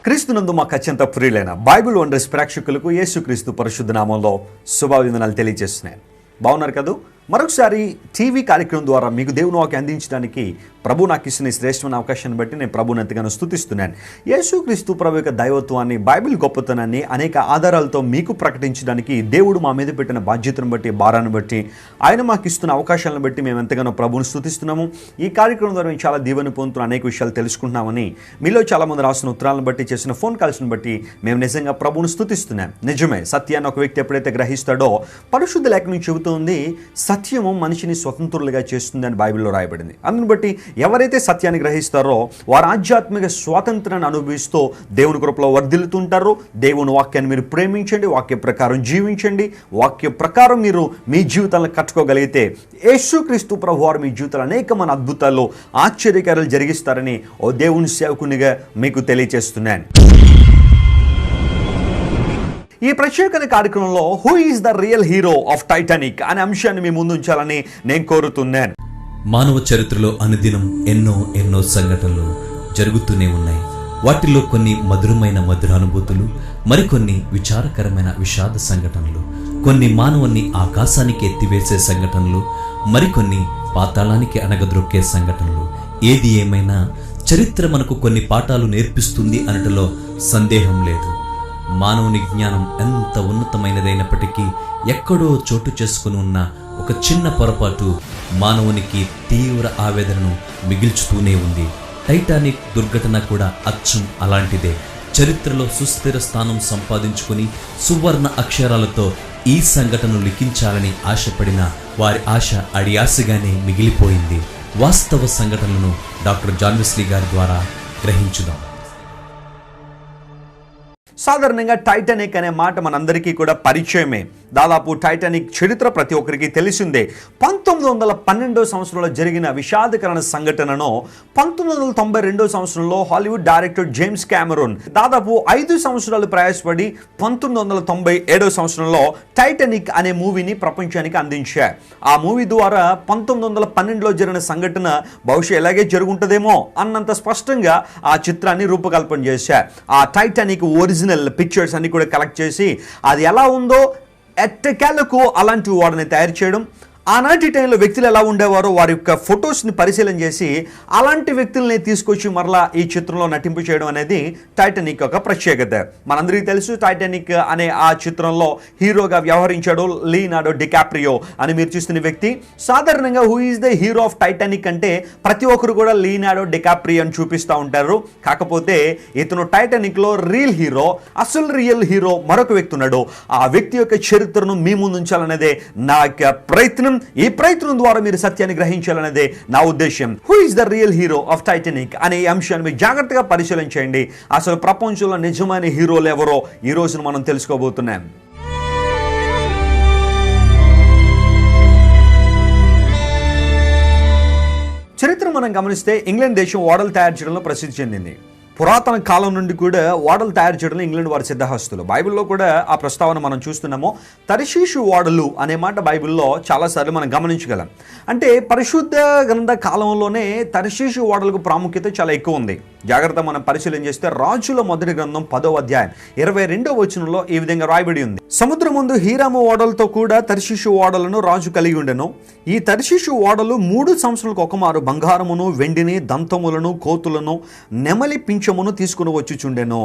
క్రీస్తునందు మాకు అత్యంత ప్రియులైన బైబిల్ వండర్స్ ప్రేక్షకులకు యేసుక్రీస్తు పరిశుద్ధ నామంలో శుభాభివందనాలు తెలియజేస్తున్నాను. బాగున్నారు కదూ? మరొకసారి టీవీ కార్యక్రమం ద్వారా మీకు దేవుని వాక్యం అందించడానికి ప్రభు నాకు ఇచ్చిన శ్రేష్టమైన అవకాశాన్ని బట్టి నేను ప్రభుని ఎంతగానో స్తుతిస్తున్నాను. యేసుక్రీస్తు ప్రభు యొక్క దైవత్వాన్ని, బైబిల్ గొప్పతనాన్ని అనేక ఆధారాలతో మీకు ప్రకటించడానికి దేవుడు మా మీద పెట్టిన బాధ్యతను బట్టి, భారాన్ని బట్టి, ఆయన మాకు ఇస్తున్న అవకాశాలను బట్టి మేము ఎంతగానో ప్రభుని స్తుతిస్తున్నాము. ఈ కార్యక్రమం ద్వారా మేము చాలా దీవెన పొందుతున్న అనేక విషయాలు తెలుసుకుంటున్నామని మీలో చాలామంది రాసిన ఉత్తరాలను బట్టి, చేసిన ఫోన్ కాల్స్ని బట్టి మేము నిజంగా ప్రభుని స్తుతిస్తున్నాం. నిజమే, సత్యాన్ని ఒక వ్యక్తి ఎప్పుడైతే గ్రహిస్తాడో పరిశుద్ధ లేఖనం చెబుతోంది సత్యము మనిషిని స్వతంత్రులుగా చేస్తుందని బైబిల్లో రాయబడింది. అందుని బట్టి ఎవరైతే సత్యాన్ని గ్రహిస్తారో వారు ఆధ్యాత్మిక స్వాతంత్రాన్ని అనుభవిస్తూ దేవుని కృపలో వర్ధిల్లుతుంటారు. దేవుని వాక్యాన్ని మీరు ప్రేమించండి, వాక్య ప్రకారం జీవించండి. వాక్య ప్రకారం మీరు మీ జీవితాలను కట్టుకోగలిగితే యేసుక్రీస్తు ప్రభు వారు మీ జీవితాలు అనేకమైన అద్భుతాలు, ఆశ్చర్యకార్యాలు జరిగిస్తారని ఓ దేవుని సేవకునిగా మీకు తెలియజేస్తున్నాను. ఈ ప్రత్యేకమైన కార్యక్రమంలో who is the real hero of Titanic అనే అంశాన్ని మీ ముందు ఉంచాలని నేను కోరుతున్నాను. మానవ చరిత్రలో అనుదినం ఎన్నో సంఘటనలు జరుగుతూనే ఉన్నాయి. వాటిల్లో కొన్ని మధురమైన మధురానుభూతులు, మరికొన్ని విచారకరమైన విషాద సంఘటనలు, కొన్ని మానవుని ఆకాశానికి ఎత్తివేసే సంఘటనలు, మరికొన్ని పాతాళానికి అనగద్రొక్కే సంఘటనలు. ఏది ఏమైనా చరిత్ర మనకు కొన్ని పాఠాలు నేర్పిస్తుంది అనటంలో సందేహం లేదు. మానవుని జ్ఞానం ఎంత ఉన్నతమైనదైనప్పటికీ ఎక్కడో చోటు చేసుకుని ఉన్న ఒక చిన్న పొరపాటు మానవునికి తీవ్ర ఆవేదనను మిగిల్చుతూనే ఉంది. టైటానిక్ దుర్ఘటన కూడా అచ్చం అలాంటిదే. చరిత్రలో సుస్థిర స్థానం సంపాదించుకుని సువర్ణ అక్షరాలతో ఈ సంఘటనను లిఖించాలని ఆశపడిన వారి ఆశ అడియాసగానే మిగిలిపోయింది. వాస్తవ సంఘటనలను డాక్టర్ జాన్ వెస్లీ గారి ద్వారా గ్రహించుదాం. సాధారణంగా టైటానిక్ అనే మాట మనందరికీ కూడా పరిచయమే. దాదాపు టైటానిక్ చరిత్ర ప్రతి ఒక్కరికి తెలిసిందే. 1912 సంవత్సరంలో జరిగిన విషాదకరణ సంఘటనను 1992 సంవత్సరంలో హాలీవుడ్ డైరెక్టర్ జేమ్స్ కెమెరూన్ దాదాపు 5 సంవత్సరాలు ప్రయాసపడి 1997 సంవత్సరంలో టైటానిక్ అనే మూవీని ప్రపంచానికి అందించారు. ఆ మూవీ ద్వారా 1912లో జరిగిన సంఘటన బహుశా ఎలాగే జరుగుంటుందేమో అన్నంత స్పష్టంగా ఆ చిత్రాన్ని రూపకల్పన చేశారు. ఆ టైటానిక్ ఒరిజినల్ పిక్చర్స్ అన్ని కూడా కలెక్ట్ చేసి అది ఎలా ఉందో ఎట్టకేలకు అలాంటి వాడిని తయారు చేయడం, ఆనాటి టైంలో వ్యక్తులు ఎలా ఉండేవారో వారి యొక్క ఫొటోస్ని పరిశీలన చేసి అలాంటి వ్యక్తుల్ని తీసుకొచ్చి మరలా ఈ చిత్రంలో నటింపు చేయడం అనేది టైటానిక్ యొక్క ప్రత్యేకత. మనందరికీ తెలుసు టైటానిక్ అనే ఆ చిత్రంలో హీరోగా వ్యవహరించాడు లియోనార్డో డికాప్రియో అని మీరు చూస్తున్న వ్యక్తి. సాధారణంగా who is the hero of Titanic అంటే ప్రతి ఒక్కరు కూడా లియోనార్డో డికాప్రియో అని చూపిస్తూ ఉంటారు. కాకపోతే ఇతను టైటానిక్లో అసలు రియల్ హీరో మరొక వ్యక్తి ఉన్నాడు. ఆ వ్యక్తి యొక్క చరిత్రను మీ ముందు ఉంచాలనేదే నా యొక్క ప్రయత్నం. ఈ ప్రయత్నం ద్వారా మీరు సత్యాన్ని గ్రహించాలనేదే నా ఉద్దేశం. Who is the real hero of Titanic అనే అంశాన్ని మీరు జాగ్రత్తగా పరిశీలించండి. అసలు ప్రపంచంలో నిజమైన హీరోలు ఎవరో ఈ రోజున మనం తెలుసుకోబోతున్నాం. చరిత్ర మనం గమనిస్తే ఇంగ్లాండ్ దేశం ఓడలు తయారు చేయడంలో ప్రసిద్ధి చెందింది. పురాతన కాలం నుండి కూడా ఓడలు తయారు చేయడంలో ఇంగ్లాండ్ వారి సిద్ధహస్తులు. బైబిల్లో కూడా ఆ ప్రస్తావన మనం చూస్తున్నాము. తర్షీషు ఓడలు అనే మాట బైబిల్లో చాలాసార్లు మనం గమనించగలం. అంటే పరిశుద్ధ గ్రంథ కాలంలోనే తర్షీషు ఓడలకు ప్రాముఖ్యత చాలా ఎక్కువ ఉంది. జాగ్రత్త మనం పరిశీలన చేస్తే రాజుల మొదటి గ్రంథం 10వ అధ్యాయం 22వ వచనంలో ఈ విధంగా రాయబడి ఉంది. సముద్రం ముందు హీరాము ఓడలతో కూడా తర్షీషు ఓడలను రాజు కలిగి ఉండెను. ఈ తర్షీషు ఓడలు 3 సంవత్సరాలకు ఒకమారు బంగారమును, వెండిని, దంతములను, కోతులను, నెమలి పింఛమును తీసుకుని వచ్చుచుండెను.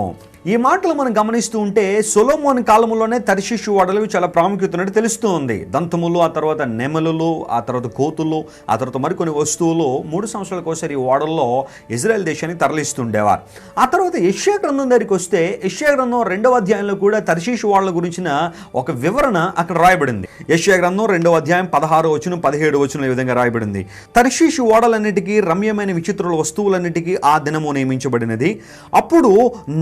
ఈ మాటలు మనం గమనిస్తూ ఉంటే సొలొమోను కాలంలోనే తర్షీషు ఓడలకు చాలా ప్రాముఖ్యత ఉన్నట్టు తెలుస్తూ ఉంది. దంతములు, ఆ తర్వాత నెమలులు, ఆ తర్వాత కోతులు, ఆ తర్వాత మరికొన్ని వస్తువులు 3 సంవత్సరాలకు ఒకసారి ఈ ఓడల్లో ఇజ్రాయెల్ దేశానికి తరలిస్తుండేవారు. ఆ తర్వాత యెషయా గ్రంథం దగ్గరికి వస్తే యెషయా గ్రంథం 2వ అధ్యాయంలో కూడా తర్షీషు ఓడల గురించిన ఒక వివరణ అక్కడ రాయబడింది. యెషయా గ్రంథం 2వ అధ్యాయం 16వ వచనం 17వ వచనం ఈ విధంగా రాయబడింది. తర్షీషు ఓడలన్నిటికీ, రమ్యమైన విచిత్రుల వస్తువులన్నిటికీ ఆ దినము నియమించబడినది. అప్పుడు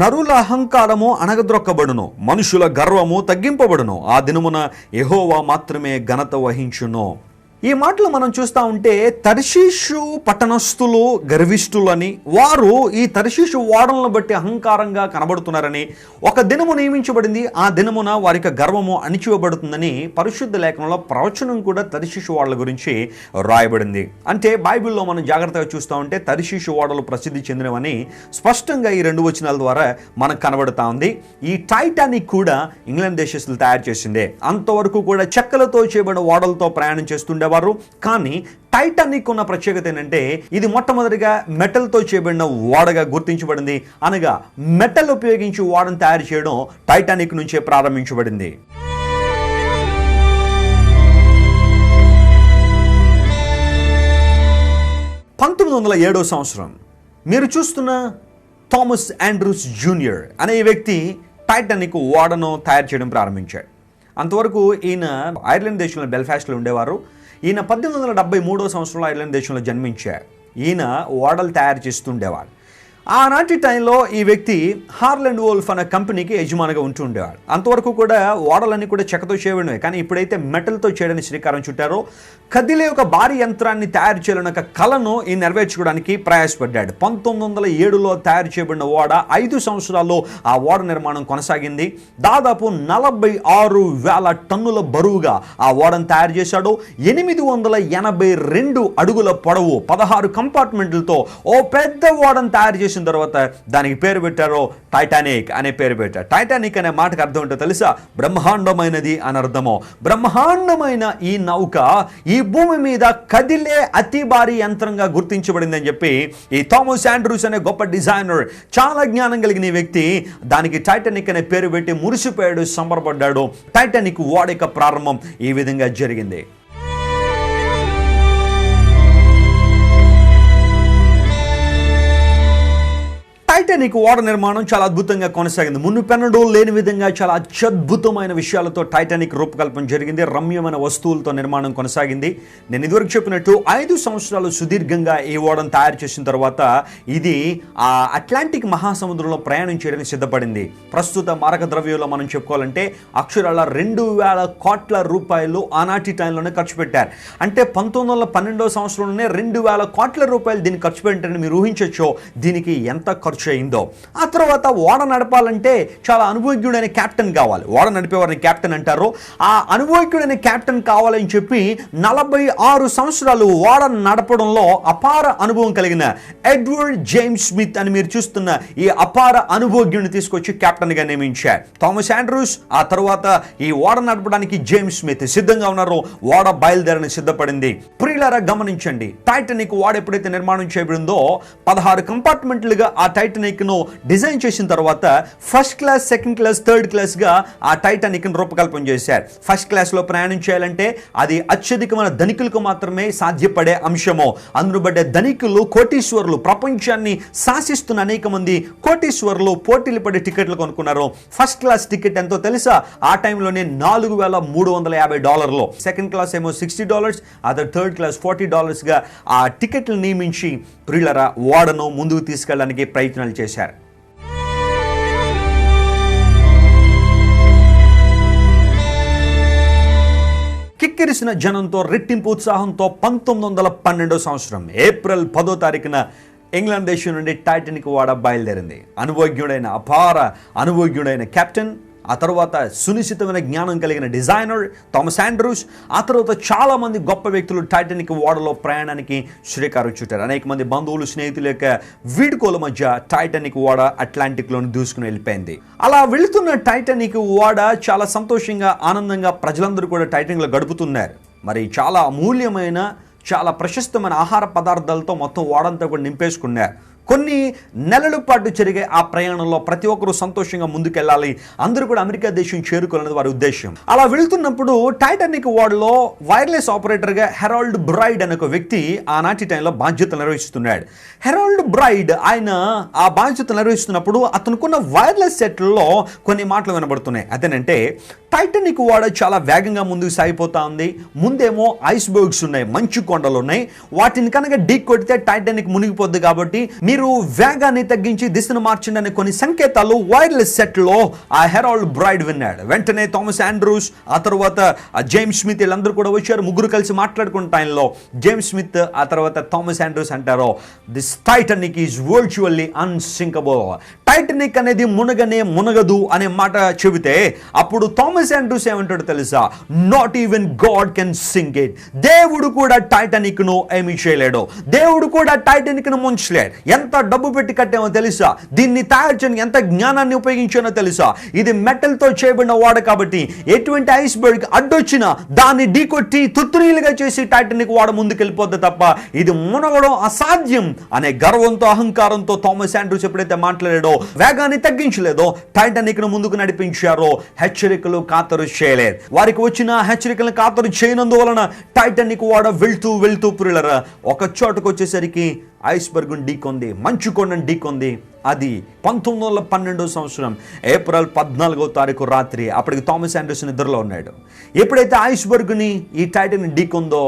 నరుల అహంకారము అణగద్రొక్కబడును, మనుషుల గర్వము తగ్గింపబడును. ఆ దినమున యెహోవా మాత్రమే ఘనత వహించును. ఈ మాటలు మనం చూస్తూ ఉంటే తర్షీషు పట్టణస్థులు గర్విష్ఠులని, వారు ఈ తర్షీషు ఓడలను బట్టి అహంకారంగా కనబడుతున్నారని, ఒక దినము నియమించబడింది, ఆ దినమున వారి యొక్క గర్వము అణిచివేయబడుతుందని పరిశుద్ధ లేఖనంలో ప్రవచనం కూడా తర్షీషు ఓడల గురించి రాయబడింది. అంటే బైబిల్లో మనం జాగ్రత్తగా చూస్తూ ఉంటే తర్షీషు ఓడలు ప్రసిద్ధి చెందినవని స్పష్టంగా ఈ 2 వచనాల ద్వారా మనకు కనబడుతూ ఉంది. ఈ టైటానిక్ కూడా ఇంగ్లాండ్ దేశస్తులు తయారు చేసిందే. అంతవరకు కూడా చెక్కలతో చేయబడిన ఓడలతో ప్రయాణం చేస్తుండేవారు. కానీ టైటానిక్ ఉన్న ప్రత్యేకత ఏంటంటే ఇది మొట్టమొదటిగా మెటల్తో చేయబడిన ఓడగా గుర్తించబడింది. అనగా మెటల్ ఉపయోగించి ఓడను తయారు చేయడం టైటానిక్ నుంచే ప్రారంభించబడింది. 1907 సంవత్సరం మీరు చూస్తున్న థామస్ ఆండ్రూస్ జూనియర్ అనే వ్యక్తి టైటానిక్ ఓడను తయారు చేయడం ప్రారంభించాడు. అంతవరకు ఈయన ఐర్లాండ్ దేశంలో బెల్ఫాస్ట్లో ఉండేవారు. ఈయన 1873 సంవత్సరంలో ఐర్లాండ్ దేశంలో జన్మించారు. ఈయన ఓడలు తయారు చేస్తుండేవాడు. ఆనాటి టైంలో ఈ వ్యక్తి హార్లాండ్ వోల్ఫ్ అనే కంపెనీకి యజమానిగా ఉంటూ ఉండేవాడు. అంతవరకు కూడా ఓడలన్నీ కూడా చెక్కతో చేయబడినవి, కానీ ఇప్పుడైతే మెటల్తో చేయడానికి శ్రీకారం చుట్టారో కదిలే ఒక భారీ యంత్రాన్ని తయారు చేయాలన్న ఒక కళను ఈ నెరవేర్చుకోవడానికి ప్రయాసపడ్డాడు. 1907లో తయారు చేయబడిన ఓడ 5 సంవత్సరాల్లో ఆ ఓడ నిర్మాణం కొనసాగింది. దాదాపు 46,000 టన్నుల బరువుగా ఆ ఓడను తయారు చేశాడు. 882 అడుగుల పొడవు, 16 కంపార్ట్మెంట్లతో ఓ పెద్ద ఓడను తయారు చేసిన తర్వాత దానికి పేరు పెట్టారో టైటానిక్ అనే పేరు పెట్టారు. టైటానిక్ అనే మాటకు అర్థం ఏంటో తెలుసా? బ్రహ్మాండమైనది అని అర్థము. బ్రహ్మాండమైన ఈ నౌక ఈ భూమి మీద కదిలే అతి భారీ యంత్రంగా గుర్తించబడిందని చెప్పి ఈ థామస్ ఆండ్రూస్ అనే గొప్ప డిజైనర్, చాలా జ్ఞానం కలిగిన వ్యక్తి దానికి టైటానిక్ అనే పేరు పెట్టి మురిసిపోయాడు, సంబరపడ్డాడు. టైటానిక్ ఓడ యొక్క ప్రారంభం ఈ విధంగా జరిగింది. టైటానిక్ ఓడ నిర్మాణం చాలా అద్భుతంగా కొనసాగింది. మునుపెన్నడూ లేని విధంగా చాలా అత్యద్భుతమైన విషయాలతో టైటానిక్ రూపకల్పన జరిగింది. రమ్యమైన వస్తువులతో నిర్మాణం కొనసాగింది. నేను ఇదివరకు చెప్పినట్టు 5 సంవత్సరాలు సుదీర్ఘంగా ఈ ఓడను తయారు చేసిన తర్వాత ఇది ఆ అట్లాంటిక్ మహాసముద్రంలో ప్రయాణం చేయడానికి సిద్ధపడింది. ప్రస్తుత మారక ద్రవ్యంలో మనం చెప్పుకోవాలంటే అక్షరాల 2,000 కోట్ల రూపాయలు ఆనాటి టైంలోనే ఖర్చు పెట్టారు. అంటే 1912 సంవత్సరంలోనే 2,000 కోట్ల రూపాయలు దీన్ని ఖర్చు పెట్టారని మీరు ఊహించవచ్చు దీనికి ఎంత ఖర్చు అయిందో. ఆ తర్వాత ఓడ నడపాలంటే చాలా అనుభవజ్ఞుడైన కెప్టెన్ కావాలి. ఓడ నడిపేవారిని కెప్టెన్ అంటారు. ఆ అనుభవజ్ఞుడైన కెప్టెన్ కావాలని చెప్పి 46 సంవత్సరాలు ఓడ నడపడంలో అపార అనుభవం కలిగిన ఎడ్వర్డ్ జేమ్స్ స్మిత్ అని మీరు చూస్తున్న ఈ అపార అనుభవజ్ఞుడిని తీసుకొచ్చి కెప్టెన్ గా నియమించారు. థామస్ ఆండ్రూస్, ఆ తర్వాత ఈ ఓడ నడపడానికి జేమ్స్ స్మిత్ సిద్ధంగా ఉన్నారు. ఓడ బయలుదేరని సిద్ధపడింది. ప్రియులారా గమనించండి, టైటానిక్ ఓడ ఎప్పుడైతే నిర్మాణం చేయబడిందో 16 కంపార్ట్మెంట్లుగా ఆ టైటానిక్ ను డిజైన్ చేసిన తర్వాత first class, second class, third class గా ఆ టైటానిక్ ను రూపకల్పన చేశారు. ఫస్ట్ క్లాస్ లో ప్రయాణం చేయాలంటే అది అత్యధికమైన ధనికులకు మాత్రమే సాధ్యపడే అంశము. అందులో పడ్డ ధనికులు, కోటీశ్వరులు, ప్రపంచాన్ని శాసిస్తున్న అనేక మంది కోటీశ్వరులు పోటీలు పడి టికెట్లు కొనుక్కున్నారు. ఫస్ట్ క్లాస్ టికెట్ ఎంతో తెలుసా? ఆ టైంలోనే $4,350. సెకండ్ క్లాస్ ఏమో $60, అదర్ థర్డ్ క్లాస్ $40 గా ఆ టికెట్లు నియమించి ప్రియులరా ఓడను ముందుకు తీసుకెళ్ళడానికి ప్రయత్నాలు చేశారు. కిక్కిరిసిన జనంతో, రెట్టింపు ఉత్సాహంతో 1912 సంవత్సరం ఏప్రిల్ 10వ తారీఖున ఇంగ్లాండ్ దేశం నుండి టైటానిక్ ఓడ బయలుదేరింది. అనుభవజ్ఞుడైన, అపార అనుభవజ్ఞుడైన కెప్టెన్, ఆ తర్వాత సునిశ్చితమైన జ్ఞానం కలిగిన డిజైనర్ థామస్ ఆండ్రూస్, ఆ తర్వాత చాలా మంది గొప్ప వ్యక్తులు టైటానిక్ ఓడలో ప్రయాణానికి శ్రీకారం చుట్టారు. అనేక మంది బంధువులు, స్నేహితుల యొక్క వీడ్కోల మధ్య టైటానిక్ ఓడ అట్లాంటిక్లోని దూసుకుని వెళ్ళిపోయింది. అలా వెళుతున్న టైటానిక్ ఓడ చాలా సంతోషంగా, ఆనందంగా ప్రజలందరూ కూడా టైటానిక్లో గడుపుతున్నారు. మరి చాలా అమూల్యమైన, చాలా ప్రశస్తమైన ఆహార పదార్థాలతో మొత్తం ఓడంతా కూడా నింపేసుకున్నారు. కొన్ని నెలల పాటు జరిగే ఆ ప్రయాణంలో ప్రతి ఒక్కరూ సంతోషంగా ముందుకెళ్ళాలి, అందరూ కూడా అమెరికా దేశం చేరుకోవాలనేది వారి ఉద్దేశం. అలా వెళుతున్నప్పుడు టైటానిక్ ఓడలో వైర్లెస్ ఆపరేటర్గా హెరాల్డ్ బ్రైడ్ అనే ఒక వ్యక్తి ఆనాటి టైంలో బాధ్యతలు నిర్వహిస్తున్నాడు. హెరాల్డ్ బ్రైడ్ ఆయన ఆ బాధ్యతలు నిర్వహిస్తున్నప్పుడు అతనుకున్న వైర్లెస్ సెట్లలో కొన్ని మాటలు వినబడుతున్నాయి. అదేనంటే టైటానిక్ ఓడ చాలా వేగంగా ముందుకు సాగిపోతా ఉంది. ముందేమో ఐస్ బర్గ్స్ ఉన్నాయి, మంచు కొండలు ఉన్నాయి. వాటిని కనుక ఢీ కొడితే టైటానిక్ మునిగిపోద్ది. కాబట్టి మీ మీరు వేగాన్ని తగ్గించి దిశను మార్చండి అనే కొన్ని సంకేతాలు వైర్లెస్ సెట్లో ఆ హెరాల్డ్ బ్రైడ్ విన్నాడు. వెంటనే థామస్ ఆండ్రూస్, ఆ తర్వాత జేమ్స్ స్మిత్ వీళ్ళందరూ కూడా వచ్చారు. ముగ్గురు కలిసి మాట్లాడుకున్న టైంలో జేమ్స్ స్మిత్ ఆ తర్వాత థామస్ ఆండ్రూస్ అంటారు, this Titanic is virtually unsinkable. Titanic అనేది మునగదు అనే మాట చెబితే అప్పుడు థామస్ ఆండ్రూస్ ఏమంటాడు తెలుసా, not even God can sink it. దేవుడు కూడా టైటానిక్ ను ఏమీ చేయలేడు, దేవుడు కూడా టైటానిక్ ను ముంచలేడు. ఎంత డబ్బు పెట్టి కట్టామో తెలుసా, దీన్ని తయారు చేయడానికి ఎంత జ్ఞానాన్ని ఉపయోగించానో తెలుసా. ఇది మెటల్ తో చేయబడిన వాడ కాబట్టి ఎటువంటి ఐస్బర్గ్ అడ్డొచ్చినా దాన్ని ఢీకొట్టి తుత్తునీలుగా చేసి టైటానిక్ వాడ ముందుకెళ్ళిపోద్ది తప్ప ఇది మునగడం అసాధ్యం అనే గర్వంతో అహంకారంతో థామస్ ఆండ్రూస్ ఎప్పుడైతే మాట్లాడాడో, వేగాన్ని తగ్గించలేదో, టైటానిక్ ను ముందుకు నడిపించారో, హెచ్చరికలు ఖాతరు చేయలేదు. వారికి వచ్చిన హెచ్చరికలను ఖాతరు చేయనందువలన టైటానిక్ వాడ వెళ్తూ ప్రియులరా ఒక చోటుకు వచ్చేసరికి ఐస్బర్గ్ ఢీకొంది, మంచు కొండను ఢీకొంది. అది 1912 సంవత్సరం ఏప్రిల్ 14వ తారీఖు రాత్రి. అప్పటికి థామస్ ఆండ్రూస్ నిద్రలో ఉన్నాడు. ఎప్పుడైతే ఐస్బర్గ్ని ఈ టైటానిక్ ఢీకొందో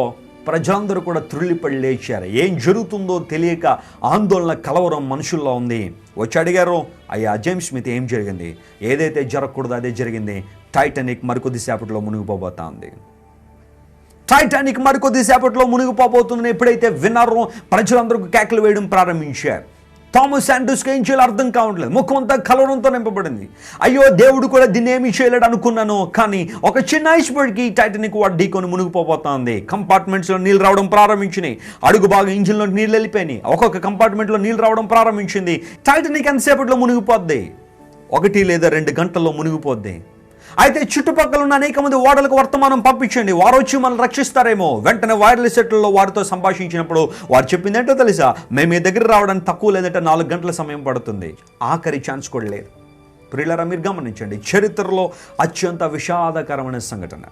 ప్రజలందరూ కూడా త్రుళ్ళిపడి లేచారు. ఏం జరుగుతుందో తెలియక ఆందోళన, కలవరం మనుషుల్లో ఉంది. వచ్చి అడిగారు, అయ్యా జేమ్స్ స్మిత్ ఏం జరిగింది? ఏదైతే జరగకూడదో అదే జరిగింది. టైటానిక్ మరికొద్దిసేపట్లో మునిగిపోబోతా ఉంది. టైటానిక్ మరికొద్దిసేపట్లో మునిగిపోబోతుందని ఎప్పుడైతే విన్నారో ప్రజలందరూ కేకలు వేయడం ప్రారంభించారు. థామస్ ఆండ్రూస్కి ఏం చేయాలో అర్థం కావట్లేదు. ముఖం అంతా కలవరంతో నింపబడింది. అయ్యో దేవుడు కూడా దీన్ని ఏమీ చేయలేడు అనుకున్నాను, కానీ ఒక చిన్న ఐస్బర్గ్కి టైటానిక్ వాడు ఢీకొని మునిగిపోతుంది. కంపార్ట్మెంట్స్లో నీళ్ళు రావడం ప్రారంభించినాయి. అడుగు బాగా ఇంజిన్లో నీళ్ళు వెళ్ళిపోయినాయి. ఒక్కొక్క కంపార్ట్మెంట్లో నీళ్ళు రావడం ప్రారంభించింది. టైటానిక్ ఎంతసేపట్లో మునిగిపోద్ది? 1 లేదా 2 గంటల్లో మునిగిపోద్ది. అయితే చుట్టుపక్కల ఉన్న అనేక మంది ఓడలకు వర్తమానం పంపించండి, వారు వచ్చి మనల్ని రక్షిస్తారేమో. వెంటనే వైర్లెస్ సెట్లలో వారితో సంభాషించినప్పుడు వారు చెప్పింది ఏంటో తెలుసా, మేము మీ దగ్గర రావడానికి తక్కువ లేదంటే 4 గంటల సమయం పడుతుంది. ఆఖరి ఛాన్స్ కూడా లేదు. ప్రియులారా మీరు గమనించండి, చరిత్రలో అత్యంత విషాదకరమైన సంఘటన,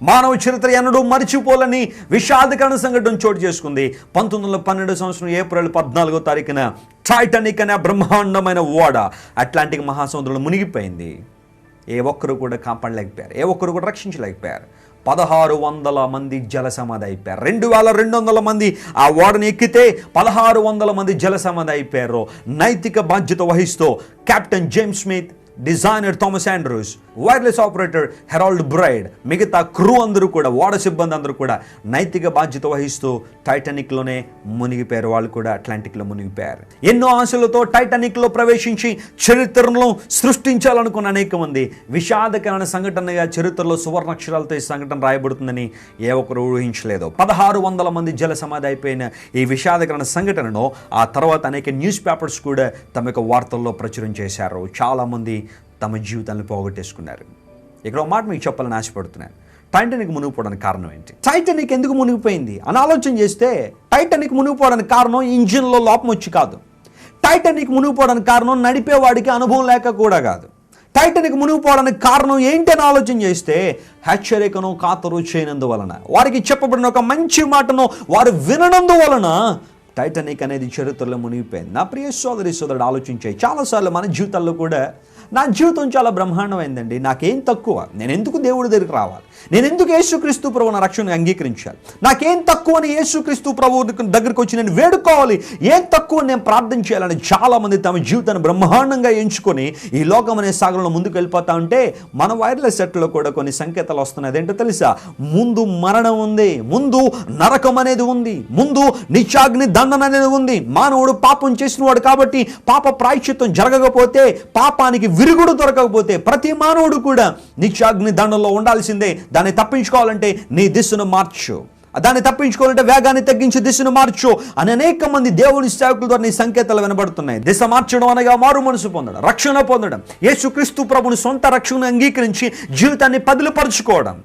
మానవ చరిత్ర ఎన్నడూ మరిచిపోలేని విషాదకరమైన సంఘటన చోటు చేసుకుంది. 1912 సంవత్సరం ఏప్రిల్ 14వ తారీఖున టైటానిక్ అనే బ్రహ్మాండమైన ఓడ అట్లాంటిక్ మహాసముద్రంలో మునిగిపోయింది. ఏ ఒక్కరు కూడా కాపాడలేకపోయారు, ఏ ఒక్కరు కూడా రక్షించలేకపోయారు. 1600 మంది జల సమాధి అయిపోయారు. 2200 మంది ఆ ఓడని ఎక్కితే 1600 మంది జల సమాధి అయిపోయారు. నైతిక బాధ్యత వహిస్తూ captain James Smith, designer Thomas Andrews, wireless operator Harold Bride, మిగతా క్రూ అందరూ కూడా, ఓడ సిబ్బంది అందరూ కూడా నైతిక బాధ్యత వహిస్తూ టైటానిక్లోనే మునిగిపోయారు. వాళ్ళు కూడా అట్లాంటిక్లో మునిగిపోయారు. ఎన్నో ఆశలతో టైటానిక్లో ప్రవేశించి చరిత్రను సృష్టించాలనుకున్న అనేక మంది, విషాదకరమైన సంఘటనగా చరిత్రలో సువర్ణాక్షరాలతో ఈ సంఘటన రాయబడుతుందని ఏ ఒక్కరు ఊహించలేదు. 1600 మంది జల సమాధి అయిపోయిన ఈ విషాదకరమైన సంఘటనను ఆ తర్వాత అనేక న్యూస్ పేపర్స్ కూడా తమ యొక్క వార్తల్లో ప్రచురం చేశారు. చాలామంది తమ జీవితాన్ని పోగొట్టేసుకున్నారు. ఇక్కడ ఒక మాట మీకు చెప్పాలని ఆశపడుతున్నాను. టైటానిక్ మునిగిపోవడానికి కారణం ఏంటి? టైటానిక్ ఎందుకు మునిగిపోయింది అని ఆలోచన చేస్తే టైటానిక్ మునిగిపోవడానికి కారణం ఇంజిన్లో లోపం వచ్చి కాదు. టైటానిక్ మునిగిపోవడానికి కారణం నడిపేవాడికి అనుభవం లేక కూడా కాదు. టైటానిక్ మునిగిపోవడానికి కారణం ఏంటి అని ఆలోచన చేస్తే హెచ్చరికను ఖాతరు చేయనందువలన, వారికి చెప్పబడిన ఒక మంచి మాటను వారు విననందువలన టైటానిక్ అనేది చరిత్రలో మునిగిపోయింది. నా ప్రియ సోదరుడు ఆలోచించాయి. చాలాసార్లు మన జీవితాల్లో కూడా నా జీవితం చాలా బ్రహ్మాండమైందండి, నాకేం తక్కువ, నేను ఎందుకు దేవుడి దగ్గరికి రావాలి, నేను ఎందుకు యేసుక్రీస్తు ప్రభువుని రక్షణను అంగీకరించాలి, నాకేం తక్కువ అని యేసుక్రీస్తు ప్రభువు దగ్గరికి వచ్చి నేను వేడుకోవాలి, ఏం తక్కువ నేను ప్రార్థన చేయాలని చాలామంది తమ జీవితాన్ని బ్రహ్మాండంగా ఎంచుకొని ఈ లోకం అనే సాగరంలో ముందుకు వెళ్ళిపోతా ఉంటే మన వైర్లెస్ సెట్లో కూడా కొన్ని సంకేతాలు వస్తున్నాయి. అదేంటో తెలుసా? ముందు మరణం ఉంది, ముందు నరకం అనేది ఉంది, ముందు నిత్యాగ్ని దండన అనేది ఉంది. మానవుడు పాపం చేసిన వాడు కాబట్టి పాప ప్రాయశ్చిత్తం జరగకపోతే, పాపానికి విరుగుడు దొరకకపోతే ప్రతి మానవుడు కూడా నిత్యాగ్ని దండంలో ఉండాల్సిందే. దాన్ని తప్పించుకోవాలంటే నీ దిశను మార్చు, దాన్ని తప్పించుకోవాలంటే వేగాన్ని తగ్గించి దిశను మార్చు అని అనేక మంది దేవుని సేవకుల ద్వారా నీ సంకేతాలు వినబడుతున్నాయి. దిశ మార్చడం అనగా మారు మనసు పొందడం, రక్షణ పొందడం, యేసుక్రీస్తు ప్రభుని సొంత రక్షణను అంగీకరించి జీవితాన్ని పదిలపరుచుకోవడం.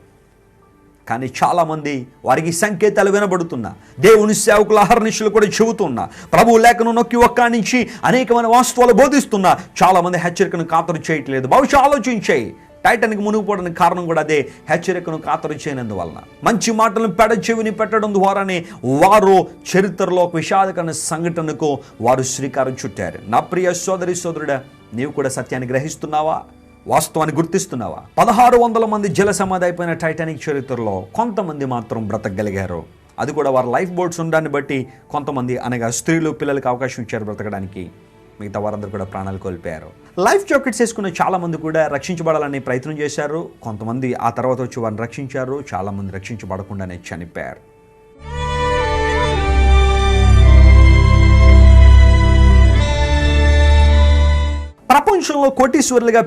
కానీ చాలామంది వారికి సంకేతాలు వినబడుతున్నా, దేవుని సేవకుల అహర్నిశలు కూడా చెబుతున్నా, ప్రభు లేఖను నొక్కి ఒక్కానించి అనేకమైన వాస్తవాలు బోధిస్తున్నా, చాలామంది హెచ్చరికను ఖాతరు చేయట్లేదు. బహుశా ఆలోచించాయి, టైటానిక్ మునిగిపోవడానికి కారణం కూడా అదే, హెచ్చరికను ఖాతరు చేయనందువలన. మంచి మాటలను పెడ చెవిని పెట్టడం ద్వారానే వారు చరిత్రలో ఒక విషాదకరమైన సంఘటనకు వారు శ్రీకారం చుట్టారు. నా ప్రియ సోదరుడా, నీవు కూడా సత్యాన్ని గ్రహిస్తున్నావా? వాస్తవాన్ని గుర్తిస్తున్నావా? 1600 మంది జల సమాధి అయిపోయిన టైటానిక్ చరిత్రలో కొంతమంది మాత్రం బ్రతకగలిగారు. అది కూడా వారి లైఫ్ బోట్స్ ఉండడాన్ని బట్టి కొంతమంది అనగా స్త్రీలు పిల్లలకు అవకాశం ఇచ్చారు బ్రతకడానికి. మిగతా వారందరూ కూడా ప్రాణాలు కోల్పోయారు. లైఫ్ జాకెట్స్ వేసుకున్న చాలామంది కూడా రక్షించబడాలని ప్రయత్నం చేశారు. కొంతమంది ఆ తర్వాత వచ్చి వారిని రక్షించారు. చాలామంది రక్షించబడకుండానే చనిపోయారు. ప్రపంచంలో కోటీశ్వరులుగా